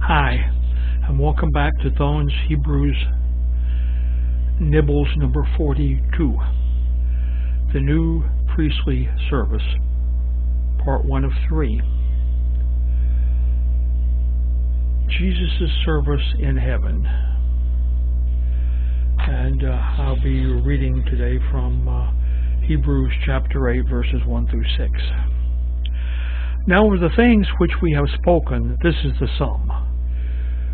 Hi, and welcome back to Thone's Hebrews Nibbles number 42, the new priestly service, part 1 of 3. Jesus' service in heaven. And I'll be reading today from Hebrews chapter 8, verses 1 through 6. Now of the things which we have spoken, this is the sum.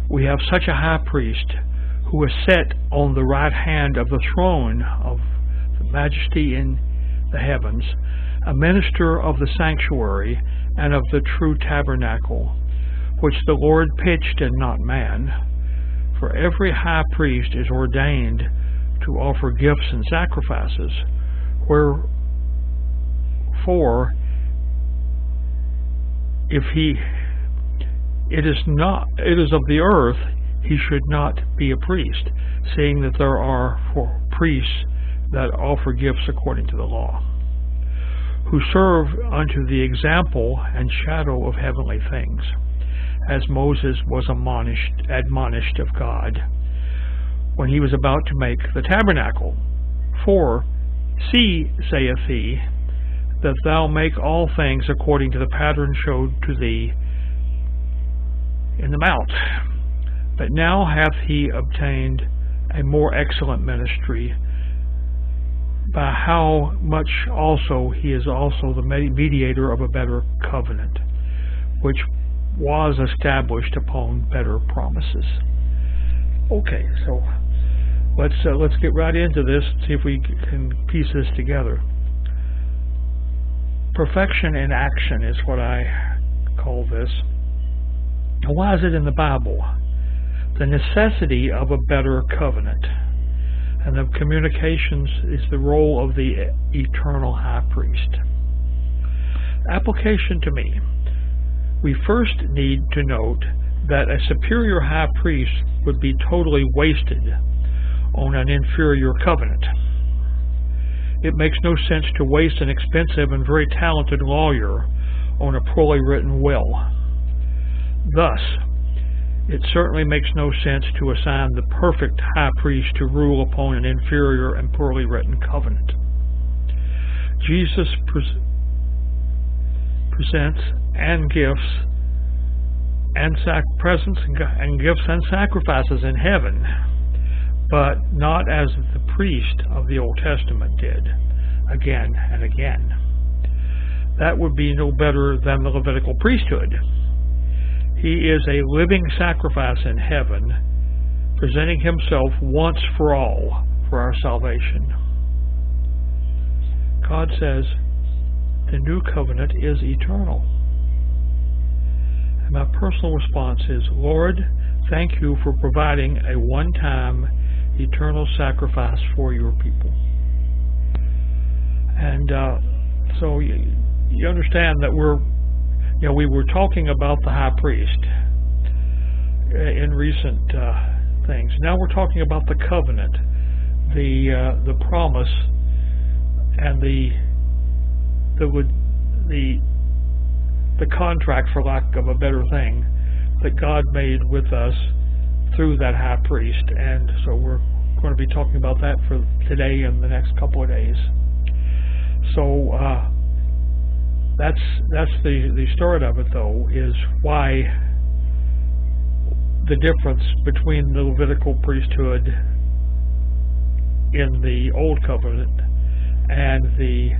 We have such a high priest who is set on the right hand of the throne of the majesty in the heavens, a minister of the sanctuary and of the true tabernacle, which the Lord pitched and not man. For every high priest is ordained to offer gifts and sacrifices, wherefore if it is of the earth, he should not be a priest, seeing that there are priests that offer gifts according to the law, who serve unto the example and shadow of heavenly things, as Moses was admonished of God, when he was about to make the tabernacle. For, see, saith he, that thou make all things according to the pattern showed to thee in the mount. But now hath he obtained a more excellent ministry, by how much also he is also the mediator of a better covenant, which was established upon better promises. Okay, so let's get right into this, see if we can piece this together. Perfection in action is what I call this. And why is it in the Bible? The necessity of a better covenant. And the communications is the role of the eternal high priest. Application to me. We first need to note that a superior high priest would be totally wasted on an inferior covenant. It makes no sense to waste an expensive and very talented lawyer on a poorly written will. Thus, it certainly makes no sense to assign the perfect high priest to rule upon an inferior and poorly written covenant. Jesus presents and gifts and presents and gifts and sacrifices in heaven, but not as the priest of the Old Testament did, again and again. That would be no better than the Levitical priesthood. He is a living sacrifice in heaven, presenting himself once for all for our salvation. God says the new covenant is eternal. And my personal response is, Lord, thank you for providing a one-time eternal sacrifice for your people. And so you understand that we were talking about the high priest in recent things. Now we're talking about the covenant, the promise, and the contract, for lack of a better thing, that God made with us through that high priest. And so we're going to be talking about that for today and the next couple of days. So that's the start of it, though, is why the difference between the Levitical priesthood in the Old Covenant and the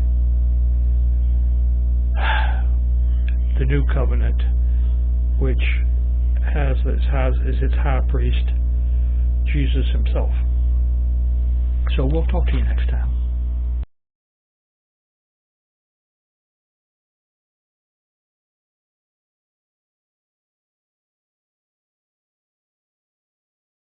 New Covenant, which has its high priest, Jesus himself. So we'll talk to you next time.